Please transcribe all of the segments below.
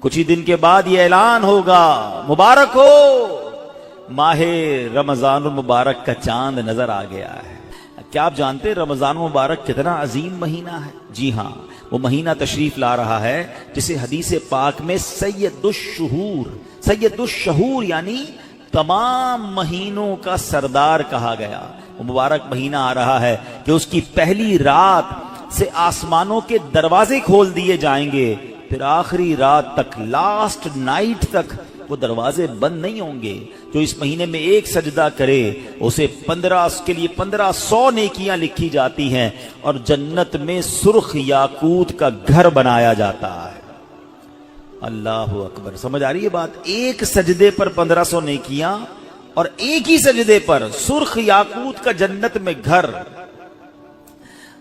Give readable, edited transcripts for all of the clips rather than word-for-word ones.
کچھ ہی دن کے بعد یہ اعلان ہوگا، مبارک ہو، ماہ رمضان المبارک کا چاند نظر آ گیا ہے۔ کیا آپ جانتے رمضان مبارک کتنا عظیم مہینہ ہے؟ جی ہاں، وہ مہینہ تشریف لا رہا ہے جسے حدیث پاک میں سید الشہور یعنی تمام مہینوں کا سردار کہا گیا۔ وہ مبارک مہینہ آ رہا ہے کہ اس کی پہلی رات سے آسمانوں کے دروازے کھول دیے جائیں گے، پھر آخری رات تک، لاسٹ نائٹ تک وہ دروازے بند نہیں ہوں گے۔ جو اس مہینے میں ایک سجدہ کرے اسے 1500 نیکیاں لکھی جاتی ہیں، اور جنت میں سرخ یاقوت کا گھر بنایا جاتا ہے۔ اللہ اکبر، سمجھ آ رہی ہے بات؟ ایک سجدے پر 1500 نیکیاں، اور ایک ہی سجدے پر سرخ یاقوت کا جنت میں گھر۔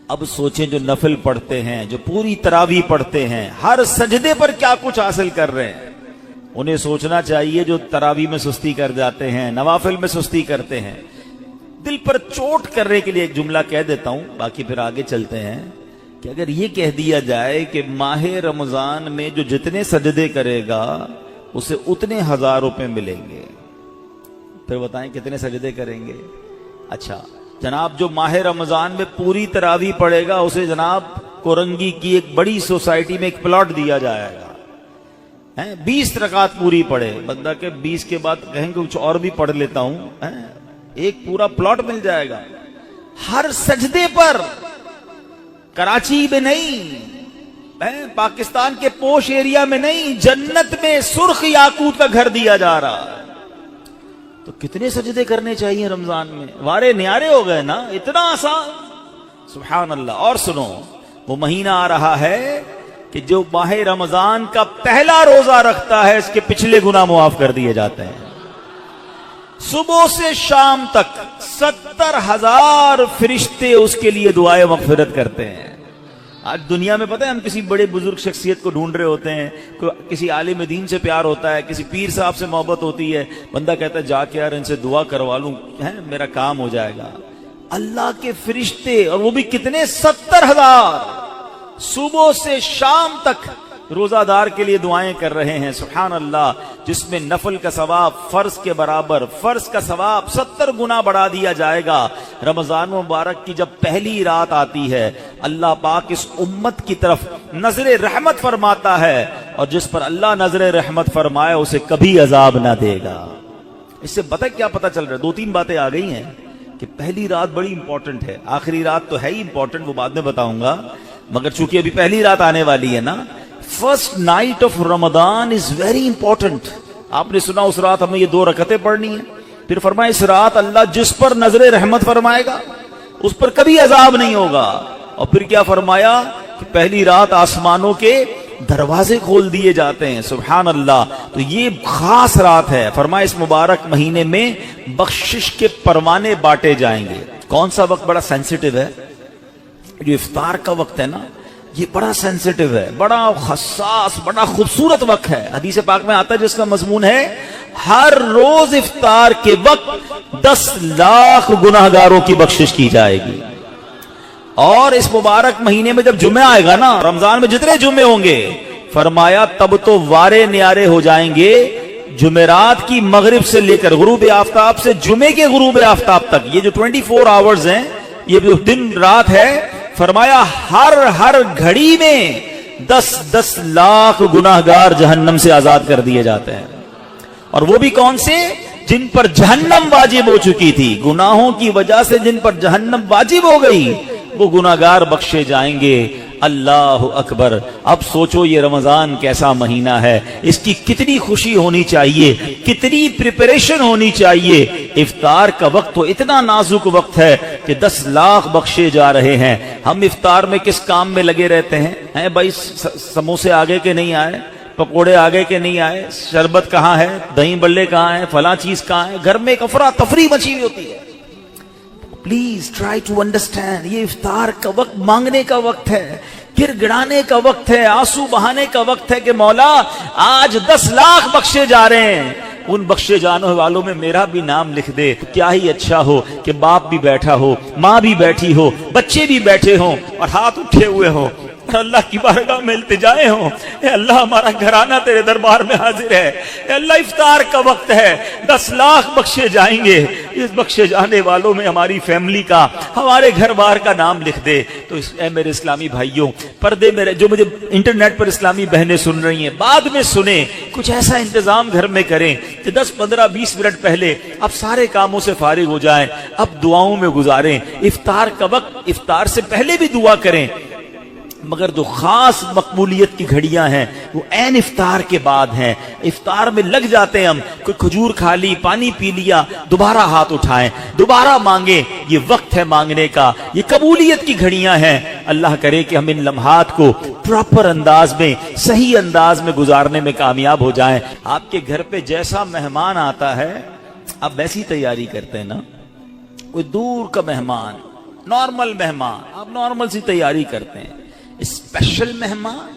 اب سوچیں جو نفل پڑھتے ہیں، جو پوری تراویح پڑھتے ہیں، ہر سجدے پر کیا کچھ حاصل کر رہے ہیں، انہیں سوچنا چاہیے جو تراویح میں سستی کر جاتے ہیں، نوافل میں سستی کرتے ہیں۔ دل پر چوٹ کرنے کے لیے ایک جملہ کہہ دیتا ہوں، باقی پھر آگے چلتے ہیں، کہ اگر یہ کہہ دیا جائے کہ ماہ رمضان میں جو جتنے سجدے کرے گا اسے اتنے 1000 روپے ملیں گے، پھر بتائیں کتنے سجدے کریں گے؟ اچھا جناب، جو ماہ رمضان میں پوری تراویح پڑھے گا اسے جناب کورنگی کی ایک بڑی سوسائٹی میں ایک پلاٹ دیا جائے گا، 20 رکعت پوری پڑھے، بندہ کہ 20 کے بعد کہیں گے کچھ اور بھی پڑھ لیتا ہوں، ایک پورا پلاٹ مل جائے گا ہر سجدے پر۔ کراچی میں نہیں، پاکستان کے پوش ایریا میں نہیں، جنت میں سرخ یاقوت کا گھر دیا جا رہا ہے۔ تو کتنے سجدے کرنے چاہیے رمضان میں؟ وارے نیارے ہو گئے نا، اتنا آسان، سبحان اللہ۔ اور سنو، وہ مہینہ آ رہا ہے کہ جو ماہ رمضان کا پہلا روزہ رکھتا ہے اس کے پچھلے گناہ معاف کر دیے جاتے ہیں۔ صبح سے شام تک 70,000 فرشتے اس کے لیے دعائے مغفرت کرتے ہیں۔ آج دنیا میں پتہ ہے ہم کسی بڑے بزرگ شخصیت کو ڈھونڈ رہے ہوتے ہیں، کسی عالم دین سے پیار ہوتا ہے، کسی پیر صاحب سے محبت ہوتی ہے، بندہ کہتا ہے جا کے یار ان سے دعا کروا لوں، میرا کام ہو جائے گا۔ اللہ کے فرشتے، اور وہ بھی کتنے؟ 70,000 صبح سے شام تک روزہ دار کے لیے دعائیں کر رہے ہیں، سبحان اللہ، جس میں نفل کا ثواب فرض کے برابر، فرض کا ثواب 70 گنا بڑھا دیا جائے گا۔ رمضان مبارک کی جب پہلی رات آتی ہے، اللہ پاک اس امت کی طرف نظر رحمت فرماتا ہے، اور جس پر اللہ نظر رحمت فرمائے اسے کبھی عذاب نہ دے گا۔ اس سے کیا پتہ چل رہا ہے؟ 2-3 باتیں آ گئی ہیں کہ پہلی رات بڑی امپورٹنٹ ہے، آخری رات تو ہے ہی امپورٹنٹ، وہ بعد میں بتاؤں گا، مگر چونکہ ابھی پہلی رات آنے والی ہے نا، first night of Ramzan is very important. آپ نے سنا اس رات ہمیں یہ 2 رکعتیں پڑھنی ہیں، پھر فرمایا اس رات اللہ جس پر نظر رحمت فرمائے گا اس پر کبھی عذاب نہیں ہوگا، اور پھر کیا فرمایا کہ پہلی رات آسمانوں کے دروازے کھول دیے جاتے ہیں، سبحان اللہ۔ تو یہ خاص رات ہے، فرمایا اس مبارک مہینے میں بخشش کے پروانے بانٹے جائیں گے۔ کون سا وقت بڑا سینسیٹیو ہے؟ جو افطار کا وقت ہے نا، یہ بڑا سینسیٹیو ہے، بڑا حساس، بڑا خوبصورت وقت ہے۔ حدیث پاک میں آتا ہے جس کا مضمون ہے ہر روز افطار کے وقت 10 لاکھ گناہگاروں کی بخشش کی جائے گی۔ اور اس مبارک مہینے میں جب جمعہ آئے گا نا، رمضان میں جتنے جمعے ہوں گے، فرمایا تب تو وارے نیارے ہو جائیں گے، جمعرات کی مغرب سے لے کر غروب آفتاب سے جمعے کے غروب آفتاب تک، یہ جو 24 آورز ہیں، یہ جو دن رات ہے، فرمایا ہر گھڑی میں 10 لاکھ گناہگار جہنم سے آزاد کر دیے جاتے ہیں۔ اور وہ بھی کون سے؟ جن پر جہنم واجب ہو چکی تھی، گناہوں کی وجہ سے جن پر جہنم واجب ہو گئی، وہ گناہگار بخشے جائیں گے۔ اللہ اکبر۔ اب سوچو یہ رمضان کیسا مہینہ ہے، اس کی کتنی خوشی ہونی چاہیے، کتنی پریپریشن ہونی چاہیے۔ افطار کا وقت تو اتنا نازک وقت ہے کہ 10 لاکھ بخشے جا رہے ہیں۔ ہم افطار میں کس کام میں لگے رہتے ہیں؟ بھائی سموسے آگے کے نہیں آئے، پکوڑے آگے کے نہیں آئے، شربت کہاں ہے، دہی بلے کہاں ہے، فلاں چیز کہاں ہے، گھر میں ایک افراتفری مچی ہوئی ہوتی ہے۔ پلیز ٹرائی ٹو انڈرسٹینڈ، یہ افطار کا وقت مانگنے کا وقت ہے، گر گڑانے کا وقت ہے، آنسو بہانے کا وقت ہے کہ مولا آج 10 لاکھ بخشے جا رہے ہیں، ان بخشے جانے والوں میں میرا بھی نام لکھ دے۔ کیا ہی اچھا ہو کہ باپ بھی بیٹھا ہو، ماں بھی بیٹھی ہو، بچے بھی بیٹھے ہوں اور ہاتھ اٹھے ہوئے ہوں، اور اللہ کی بارگاہ میں التجائیں ہوں، اے اللہ ہمارا گھرانہ تیرے دربار میں حاضر ہے، اے اللہ افطار کا وقت ہے، 10 لاکھ بخشے جائیں گے، اس بخشے جانے والوں میں ہماری فیملی کا، ہمارے گھر بار کا نام لکھ دے۔ تو اے میرے اسلامی بھائیوں، پردے میں جو مجھے انٹرنیٹ پر اسلامی بہنیں سن رہی ہیں، بعد میں سنیں، کچھ ایسا انتظام گھر میں کریں کہ 10 15 20 منٹ پہلے اب سارے کاموں سے فارغ ہو جائیں، اب دعاؤں میں گزاریں، افطار کا وقت افطار سے پہلے بھی دعا کریں، مگر جو خاص مقبولیت کی گھڑیاں ہیں وہ عین افطار کے بعد ہیں۔ افطار میں لگ جاتے ہیں ہم، کوئی کھجور کھا لی، پانی پی لیا، دوبارہ ہاتھ اٹھائیں، دوبارہ مانگیں، یہ وقت ہے مانگنے کا، یہ قبولیت کی گھڑیاں ہیں۔ اللہ کرے کہ ہم ان لمحات کو پراپر انداز میں، صحیح انداز میں گزارنے میں کامیاب ہو جائیں۔ آپ کے گھر پہ جیسا مہمان آتا ہے آپ ویسی تیاری کرتے ہیں نا، کوئی دور کا مہمان، نارمل مہمان، آپ نارمل سی تیاری کرتے ہیں، اسپیشل مہمان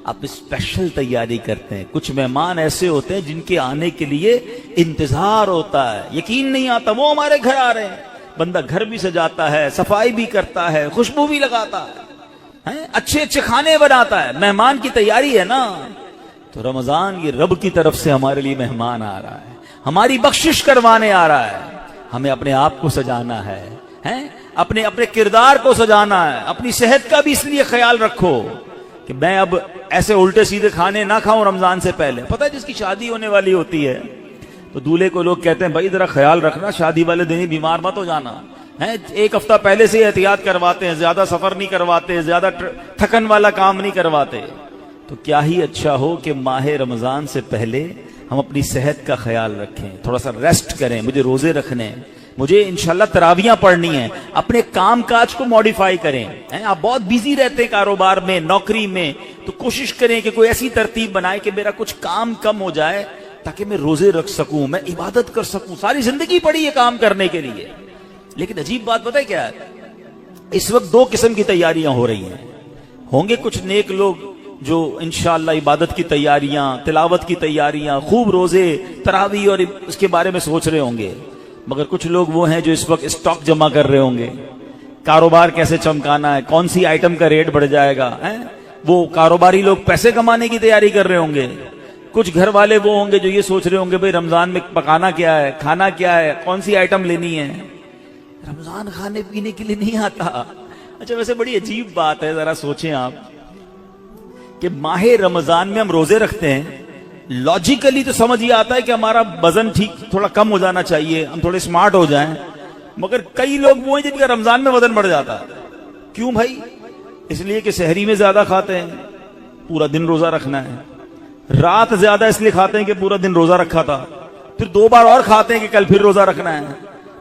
آپ اسپیشل تیاری کرتے ہیں۔ کچھ مہمان ایسے ہوتے ہیں جن کے آنے کے لیے انتظار ہوتا ہے، یقین نہیں آتا وہ ہمارے گھر آ رہے ہیں، بندہ گھر بھی سجاتا ہے، صفائی بھی کرتا ہے، خوشبو بھی لگاتا ہے، اچھے اچھے کھانے بناتا ہے، مہمان کی تیاری ہے نا۔ تو رمضان یہ رب کی طرف سے ہمارے لیے مہمان آ رہا ہے، ہماری بخشش کروانے آ رہا ہے، ہمیں اپنے آپ کو سجانا ہے، اپنے کردار کو سجانا ہے۔ اپنی صحت کا بھی اس لیے خیال رکھو کہ میں اب ایسے الٹے سیدھے کھانے نہ کھاؤں رمضان سے پہلے۔ پتہ ہے جس کی شادی ہونے والی ہوتی ہے تو دولہے کو لوگ کہتے ہیں بھائی ذرا خیال رکھنا، شادی والے دن ہی بیمار مت ہو جانا، 1 ہفتہ پہلے سے احتیاط کرواتے ہیں، زیادہ سفر نہیں کرواتے، زیادہ تھکن والا کام نہیں کرواتے۔ تو کیا ہی اچھا ہو کہ ماہ رمضان سے پہلے ہم اپنی صحت کا خیال رکھیں، تھوڑا سا ریسٹ کریں، مجھے روزے رکھنے ہیں، مجھے انشاءاللہ تراویاں پڑھنی ہیں، اپنے کام کاج کو موڈیفائی کریں۔ آپ بہت بیزی رہتے ہیں کاروبار میں، نوکری میں، تو کوشش کریں کہ کوئی ایسی ترتیب بنائے کہ میرا کچھ کام کم ہو جائے تاکہ میں روزے رکھ سکوں، میں عبادت کر سکوں۔ ساری زندگی پڑی ہے کام کرنے کے لیے، لیکن عجیب بات پتہ ہے کیا ہے، اس وقت 2 قسم کی تیاریاں ہو رہی ہیں۔ ہوں گے کچھ نیک لوگ جو انشاءاللہ عبادت کی تیاریاں، تلاوت کی تیاریاں، خوب روزے، تراویح اور اس کے بارے میں سوچ رہے ہوں گے، مگر کچھ لوگ وہ ہیں جو اس وقت اسٹاک جمع کر رہے ہوں گے، کاروبار کیسے چمکانا ہے، کون سی آئٹم کا ریٹ بڑھ جائے گا، وہ کاروباری لوگ پیسے کمانے کی تیاری کر رہے ہوں گے۔ کچھ گھر والے وہ ہوں گے جو یہ سوچ رہے ہوں گے بھئی رمضان میں پکانا کیا ہے، کھانا کیا ہے، کون سی آئٹم لینی ہے۔ رمضان کھانے پینے کے لیے نہیں آتا۔ اچھا ویسے بڑی عجیب بات ہے، ذرا سوچیں آپ کہ ماہ رمضان میں ہم روزے رکھتے ہیں، لاجیکلی تو سمجھ یہ آتا ہے کہ ہمارا وزن ٹھیک تھوڑا کم ہو جانا چاہیے، ہم تھوڑے سمارٹ ہو جائیں، مگر کئی لوگ وہ ہیں جن کا رمضان میں وزن بڑھ جاتا ہے۔ کیوں بھائی؟ اس لیے کہ سحری میں زیادہ کھاتے ہیں، پورا دن روزہ رکھنا ہے، رات زیادہ اس لیے کھاتے ہیں کہ پورا دن روزہ رکھا تھا، پھر 2 بار اور کھاتے ہیں کہ کل پھر روزہ رکھنا ہے۔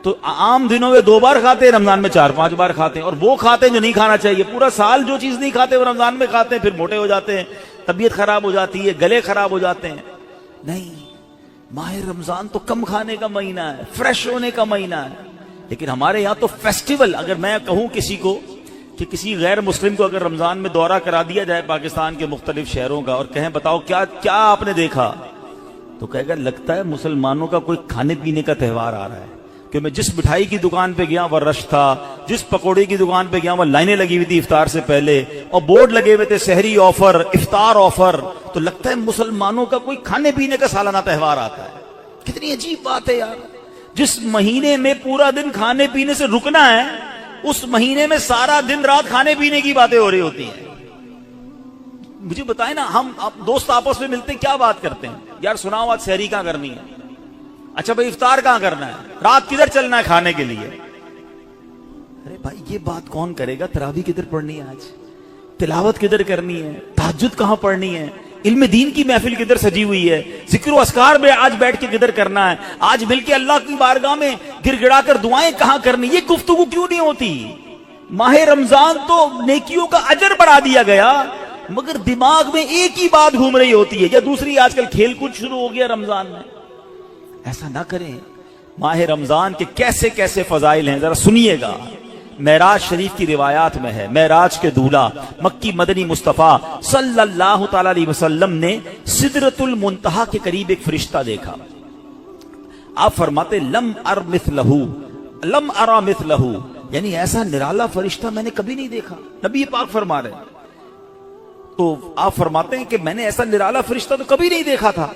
تو عام دنوں میں 2 بار کھاتے ہیں، رمضان میں 4-5 بار کھاتے ہیں، اور وہ کھاتے ہیں جو نہیں کھانا چاہیے۔ پورا سال جو چیز نہیں کھاتے وہ رمضان میں کھاتے ہیں، پھر موٹے ہو جاتے ہیں، طبیعت خراب ہو جاتی ہے، گلے خراب ہو جاتے ہیں۔ نہیں، ماہ رمضان تو کم کھانے کا مہینہ ہے، فریش ہونے کا مہینہ ہے۔ لیکن ہمارے یہاں تو فیسٹیول، اگر میں کہوں کسی کو کہ کسی غیر مسلم کو اگر رمضان میں دورہ کرا دیا جائے پاکستان کے مختلف شہروں کا اور کہیں بتاؤ کیا آپ نے دیکھا، تو کہے گا لگتا ہے مسلمانوں کا کوئی کھانے پینے کا تہوار آ رہا ہے، کہ میں جس مٹھائی کی دکان پہ گیا وہ رش تھا، جس پکوڑے کی دکان پہ گیا وہ لائنیں لگی ہوئی تھی افطار سے پہلے، اور بورڈ لگے ہوئے تھے سحری آفر، افطار آفر، تو لگتا ہے مسلمانوں کا کوئی کھانے پینے کا سالانہ تہوار آتا ہے۔ کتنی عجیب بات ہے یار، جس مہینے میں پورا دن کھانے پینے سے رکنا ہے، اس مہینے میں سارا دن رات کھانے پینے کی باتیں ہو رہی ہوتی ہیں۔ مجھے بتائیں نا، ہم دوست آپس میں ملتے ہیں کیا بات کرتے ہیں؟ یار سناؤ آج سحری کہاں کرنی ہے؟ اچھا بھائی افطار کہاں کرنا ہے؟ رات کدھر چلنا ہے کھانے کے لیے؟ ارے بھائی یہ بات کون کرے گا؟ تراویح کدھر پڑھنی ہے آج؟ تلاوت کدھر کرنی ہے؟ تہجد کہاں پڑھنی ہے؟ علم دین کی محفل کدھر سجی ہوئی ہے؟ ذکر و اذکار میں آج بیٹھ کے کدھر کرنا ہے؟ آج مل کے اللہ کی بارگاہ میں گر گڑا کر دعائیں کہاں کرنی؟ یہ گفتگو کیوں نہیں ہوتی؟ ماہ رمضان تو نیکیوں کا اجر بڑھا دیا گیا، مگر دماغ میں ایک ہی بات گھوم رہی ہوتی ہے، یا دوسری آج کل کھیل کود شروع ہو گیا رمضان میں۔ ایسا نہ کریں۔ ماہ رمضان کے کیسے کیسے فضائل ہیں ذرا سنیے گا۔ معراج شریف کی روایات میں ہے، معراج کے دولہ مکی مدنی مصطفیٰ صلی اللہ تعالی علیہ وسلم نے سدرۃ المنتہا کے قریب ایک فرشتہ دیکھا۔ آپ فرماتے لم ار مثلہ، لم ارى مثلہ، یعنی ایسا نرالا فرشتہ میں نے کبھی نہیں دیکھا۔ نبی پاک فرما رہے تو آپ فرماتے ہیں کہ میں نے ایسا نرالا فرشتہ تو کبھی نہیں دیکھا تھا.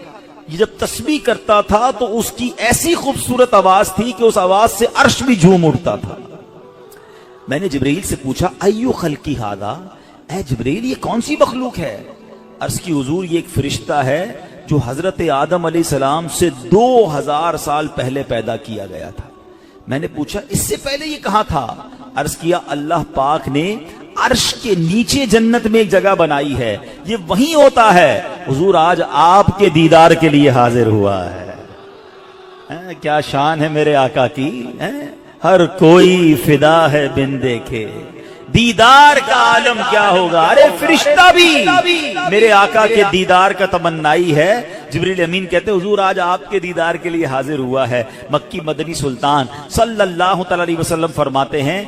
یہ جب تسبیح کرتا تھا تو اس کی ایسی خوبصورت آواز تھی کہ اس آواز سے عرش بھی جھوم اٹھتا تھا. میں نے جبرائیل سے پوچھا ایو خلقی ھذا، اے جبرائیل یہ کون سی مخلوق ہے؟ عرض کی حضور یہ ایک فرشتہ ہے جو حضرت آدم علیہ السلام سے 2000 سال پہلے پیدا کیا گیا تھا. میں نے پوچھا اس سے پہلے یہ کہاں تھا؟ عرض کیا اللہ پاک نے عرش کے نیچے جنت میں ایک جگہ بنائی ہے، یہ وہیں ہوتا ہے. حضور آج آپ کے دیدار کے لیے حاضر ہوا ہے. کیا شان ہے میرے آقا کی، ہر کوئی فدا ہے بن دیکھے، دیدار کا عالم کیا ہوگا. ارے فرشتہ بھی میرے آقا کے دیدار کا تمنائی ہے. جبریل امین کہتے حضور آج آپ کے دیدار کے لیے حاضر ہوا ہے. مکی مدنی سلطان صلی اللہ تعالی علیہ وسلم فرماتے ہیں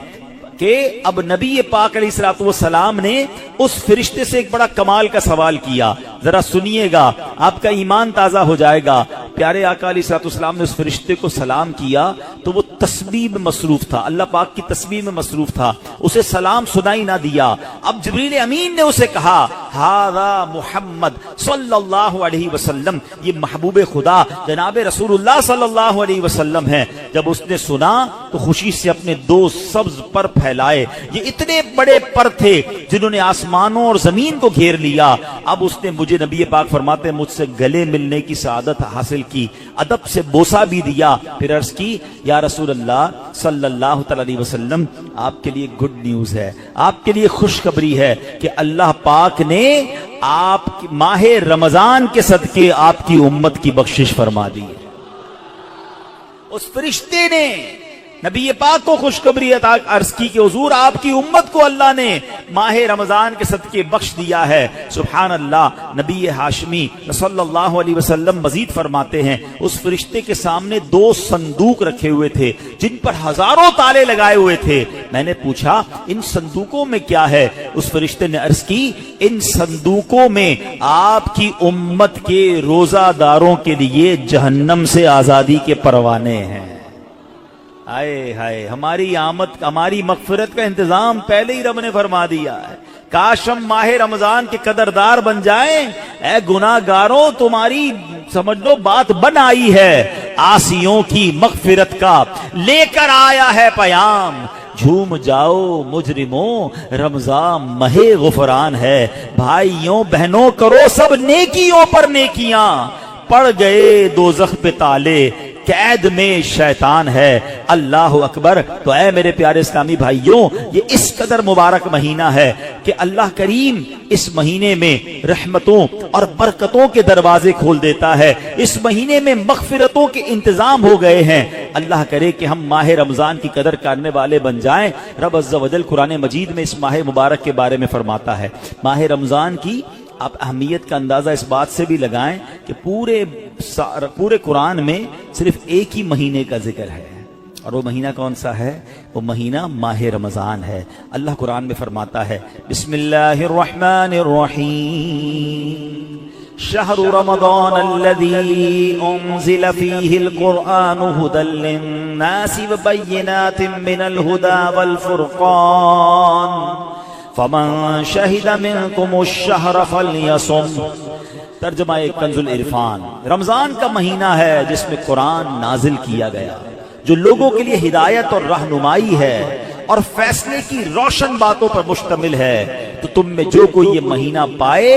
کہ اب نبی پاک علیہ الصلوۃ والسلام نے اس فرشتے سے ایک بڑا کمال کا سوال کیا. ذرا سنیے گا، آپ کا ایمان تازہ ہو جائے گا. پیارے آقا علیہ الصلوۃ والسلام نے اس فرشتے کو سلام کیا تو وہ تسبیح میں مصروف تھا، اللہ پاک کی تسبیح میں مصروف تھا، اسے سلام سنائی نہ دیا. اب جبریل امین نے اسے کہا ھذا محمد صلی اللہ علیہ وسلم، یہ محبوب خدا جناب رسول اللہ صلی اللہ علیہ وسلم ہے. جب اس نے سنا تو خوشی سے اپنے 2 سبز پر پھیلائے. یہ اتنے بڑے پر تھے جنہوں نے آسمانوں اور زمین کو گھیر لیا. اب اس نے مجھے نبی پاک فرماتے ہیں مجھ سے گلے ملنے کی سعادت حاصل کی، ادب سے بوسہ بھی دیا. پھر عرض کی یا رسول اللہ صلی اللہ تعالی علیہ وسلم آپ کے لیے گڈ نیوز ہے، آپ کے لیے خوشخبری ہے کہ اللہ پاک نے آپ ماہ رمضان کے صدقے آپ کی امت کی بخشش فرما دی. اس فرشتے نے نبی پاک کو خوشخبری عطا عرض کی کہ حضور آپ کی امت کو اللہ نے ماہ رمضان کے صدقے بخش دیا ہے. سبحان اللہ. نبی ہاشمی صلی اللہ علیہ وسلم مزید فرماتے ہیں اس فرشتے کے سامنے 2 صندوق رکھے ہوئے تھے جن پر ہزاروں تالے لگائے ہوئے تھے. میں نے پوچھا ان صندوقوں میں کیا ہے؟ اس فرشتے نے عرض کی ان صندوقوں میں آپ کی امت کے روزہ داروں کے لیے جہنم سے آزادی کے پروانے ہیں. آئے ہائے، ہماری آمد ہماری مغفرت کا انتظام پہلے ہی رب نے فرما دیا ہے. کاش ہم ماہ رمضان کے قدردار بن جائیں. اے گناہگاروں تمہاری سمجھ لو بات بن آئی ہے، عاصیوں کی مغفرت کا لے کر آیا ہے پیام. جھوم جاؤ مجرموں رمضان ماہ غفران ہے. بھائیوں بہنوں کرو سب نیکیوں پر نیکیاں، پڑ گئے دوزخ پہ تالے قید میں شیطان ہے. اللہ اکبر. تو اے میرے پیارے اسلامی بھائیوں یہ اس قدر مبارک مہینہ ہے کہ اللہ کریم اس مہینے میں رحمتوں اور برکتوں کے دروازے کھول دیتا ہے. اس مہینے میں مغفرتوں کے انتظام ہو گئے ہیں. اللہ کرے کہ ہم ماہ رمضان کی قدر کرنے والے بن جائیں. رب عز و جل قرآن مجید میں اس ماہ مبارک کے بارے میں فرماتا ہے. ماہ رمضان کی آپ اہمیت کا اندازہ اس بات سے بھی لگائیں کہ پورے قرآن میں صرف ایک ہی مہینے کا ذکر ہے، اور وہ مہینہ کون سا ہے؟ وہ مہینہ ماہ رمضان ہے. اللہ قرآن میں فرماتا ہے بسم اللہ الرحمن الرحیم شہر رمضان الذی انزل فیہ القرآن ھدی للناس وبینات من الھدی والفرقان فمن شہد منکم الشہر فلیصم. ترجمہ کنز العرفان. رمضان کا مہینہ ہے جس میں قرآن نازل کیا گیا، جو لوگوں کے لیے ہدایت اور رہنمائی ہے اور فیصلے کی روشن باتوں پر مشتمل ہے. تو تم میں جو کوئی یہ مہینہ پائے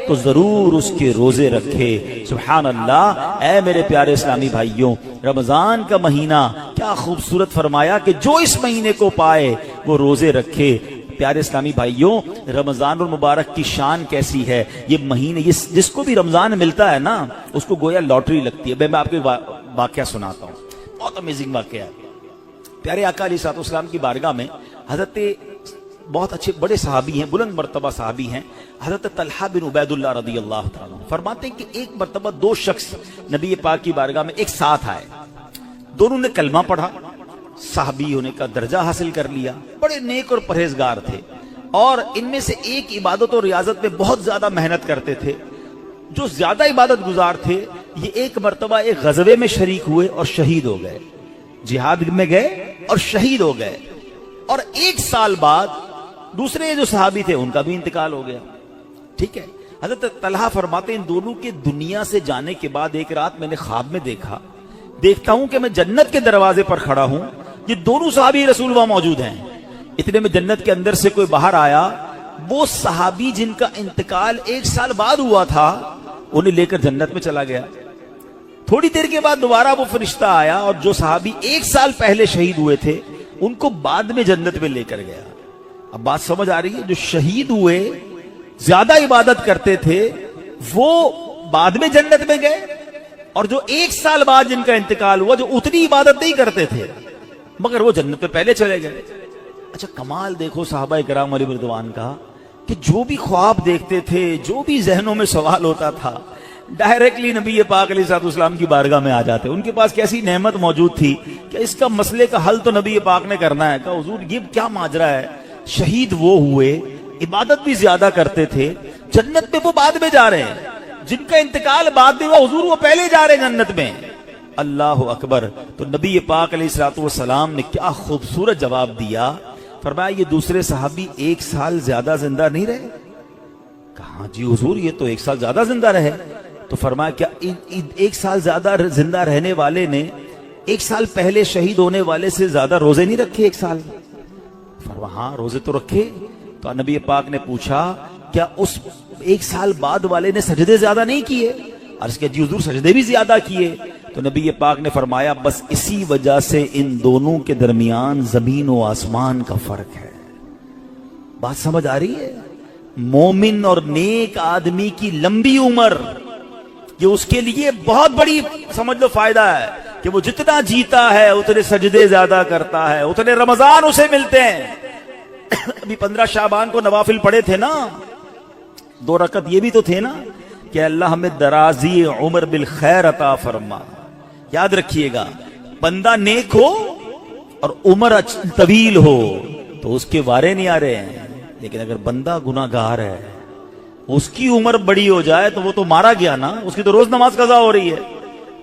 تو ضرور اس کے روزے رکھے. سبحان اللہ. اے میرے پیارے اسلامی بھائیوں رمضان کا مہینہ کیا خوبصورت فرمایا کہ جو اس مہینے کو پائے وہ روزے رکھے. پیارے اسلامی بھائیوں رمضان المبارک کی شان کیسی ہے. یہ مہینے جس کو بھی رمضان ملتا ہے نا اس کو گویا لاٹری لگتی ہے. میں آپ کو واقعہ سناتا ہوں، بہت امیزنگ واقعہ ہے. پیارے آقا علیہ الصلوۃ والسلام کی بارگاہ میں حضرت بہت اچھے بڑے صحابی ہیں، بلند مرتبہ صحابی ہیں، حضرت طلحہ بن عبید اللہ رضی اللہ تعالیٰ عنہ. فرماتے ہیں کہ ایک مرتبہ 2 شخص نبی پاک کی بارگاہ میں ایک ساتھ آئے. دونوں نے کلمہ پڑھا، صحابی ہونے کا درجہ حاصل کر لیا، بڑے نیک اور پرہیزگار تھے، اور ان میں سے ایک عبادت اور ریاضت میں بہت زیادہ محنت کرتے تھے. جو زیادہ عبادت گزار تھے یہ ایک مرتبہ ایک غزوے میں شریک ہوئے اور شہید ہو گئے. جہاد میں گئے اور شہید ہو گئے، اور 1 سال بعد دوسرے جو صحابی تھے ان کا بھی انتقال ہو گیا. ٹھیک ہے. حضرت طلحہ فرماتے ان دونوں کے دنیا سے جانے کے بعد ایک رات میں نے خواب میں دیکھتا ہوں کہ میں جنت کے دروازے پر کھڑا ہوں, یہ دونوں صحابی رسول وہاں موجود ہیں. اتنے میں جنت کے اندر سے کوئی باہر آیا, وہ صحابی جن کا انتقال 1 سال بعد ہوا تھا انہیں لے کر جنت میں چلا گیا. تھوڑی دیر کے بعد دوبارہ وہ فرشتہ آیا اور جو صحابی 1 سال پہلے شہید ہوئے تھے ان کو بعد میں جنت میں لے کر گیا. اب بات سمجھ آ رہی ہے؟ جو شہید ہوئے, زیادہ عبادت کرتے تھے, وہ بعد میں جنت میں گئے, اور جو 1 سال بعد جن کا انتقال ہوا, جو اتنی عبادت نہیں کرتے تھے مگر وہ جنت میں پہلے چلے گئے. اچھا کمال دیکھو صحابہ کرام علیہ رضوان کا, کہ جو بھی خواب دیکھتے تھے, جو بھی ذہنوں میں سوال ہوتا تھا, ڈائریکٹلی نبی پاک علیہ الصلوۃ والسلام کی بارگاہ میں آ جاتے. ان کے پاس کیسی نعمت موجود تھی کہ اس کا مسئلے کا حل تو نبی پاک نے کرنا ہے. کہ حضور یہ کیا ماجرا ہے, شہید وہ ہوئے, عبادت بھی زیادہ کرتے تھے, جنت میں وہ بعد میں جا رہے ہیں, جن کا انتقال بعد میں ہوا حضور وہ پہلے جا رہے ہیں جنت میں. اللہ اکبر. تو نبی پاک علیہ الصلوۃ والسلام نے کیا خوبصورت جواب دیا. فرمایا یہ دوسرے صحابی 1 سال زیادہ زندہ نہیں رہے؟ کہا جی حضور یہ تو 1 سال زیادہ زندہ رہے. تو فرمایا کیا 1 سال زیادہ زندہ رہنے والے نے 1 سال پہلے شہید ہونے والے سے زیادہ روزے نہیں رکھے 1 سال؟ فرمایا ہاں روزے تو رکھے. تو نبی پاک نے پوچھا کیا اس 1 سال بعد والے نے سجدے زیادہ نہیں کیے؟ عرض کیا جی حضور سجدے بھی زیادہ کیے. تو نبی پاک نے فرمایا بس اسی وجہ سے ان دونوں کے درمیان زمین و آسمان کا فرق ہے. بات سمجھ آ رہی ہے؟ مومن اور نیک آدمی کی لمبی عمر یہ اس کے لیے بہت بڑی سمجھ لو فائدہ ہے کہ وہ جتنا جیتا ہے اتنے سجدے زیادہ کرتا ہے, اتنے رمضان اسے ملتے ہیں. ابھی 15 شعبان کو نوافل پڑے تھے نا, 2 رکعت یہ بھی تو تھے نا کہ اللہ ہمیں درازی عمر بالخیر عطا فرما. یاد رکھیے گا بندہ نیک ہو اور عمر طویل ہو تو اس کے وارے نہیں آ رہے ہیں, لیکن اگر بندہ گناہگار ہے اس کی عمر بڑی ہو جائے تو وہ تو مارا گیا نا. اس کی تو روز نماز قضا ہو رہی ہے,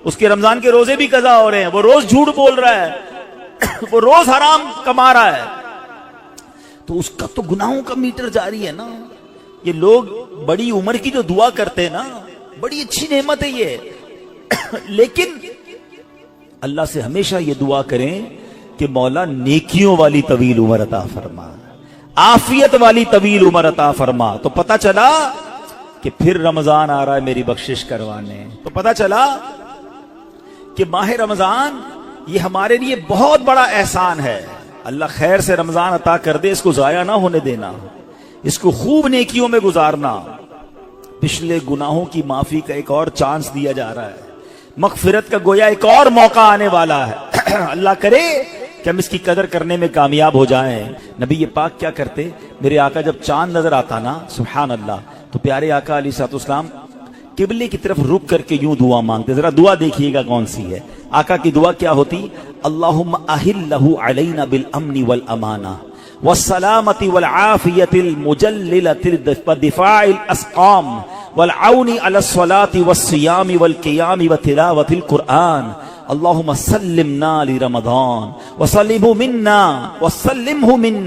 اس کے رمضان کے روزے بھی قضا ہو رہے ہیں, وہ روز جھوٹ بول رہا ہے, وہ روز حرام کما رہا ہے, تو اس کا تو گناہوں کا میٹر جاری ہے نا. یہ لوگ بڑی عمر کی جو دعا کرتے ہیں نا, بڑی اچھی نعمت ہے یہ, لیکن اللہ سے ہمیشہ یہ دعا کریں کہ مولا نیکیوں والی طویل عمر عطا فرما, عافیت والی طویل عمر عطا فرما. تو پتہ چلا کہ پھر رمضان آ رہا ہے میری بخشش کروانے. تو پتہ چلا کہ ماہ رمضان یہ ہمارے لیے بہت بڑا احسان ہے. اللہ خیر سے رمضان عطا کر دے, اس کو ضائع نہ ہونے دینا, اس کو خوب نیکیوں میں گزارنا. پچھلے گناہوں کی معافی کا ایک اور چانس دیا جا رہا ہے, مغفرت کا گویا ایک اور موقع آنے والا ہے. اللہ کرے کہ ہم اس کی قدر کرنے میں کامیاب ہو جائیں. نبی پاک کیا کرتے, میرے آقا جب چاند نظر آتا نا سبحان اللہ, تو پیارے آقا علیہ الصلوۃ والسلام قبلے کی طرف رک کر کے یوں دعا مانگتے. ذرا دعا دیکھیے گا کون سی ہے. آقا کی دعا کیا ہوتی, اللہم اہلہ علینا بالامن والامانہ والسلامۃ والعافیۃ المجللۃ ودفاع الاسقام والعون علی الصلاۃ والصیام والقیام وتلاوۃ القرآن. اللہم سلمنا لرمضان وسلمہ منا وسلمہ منا.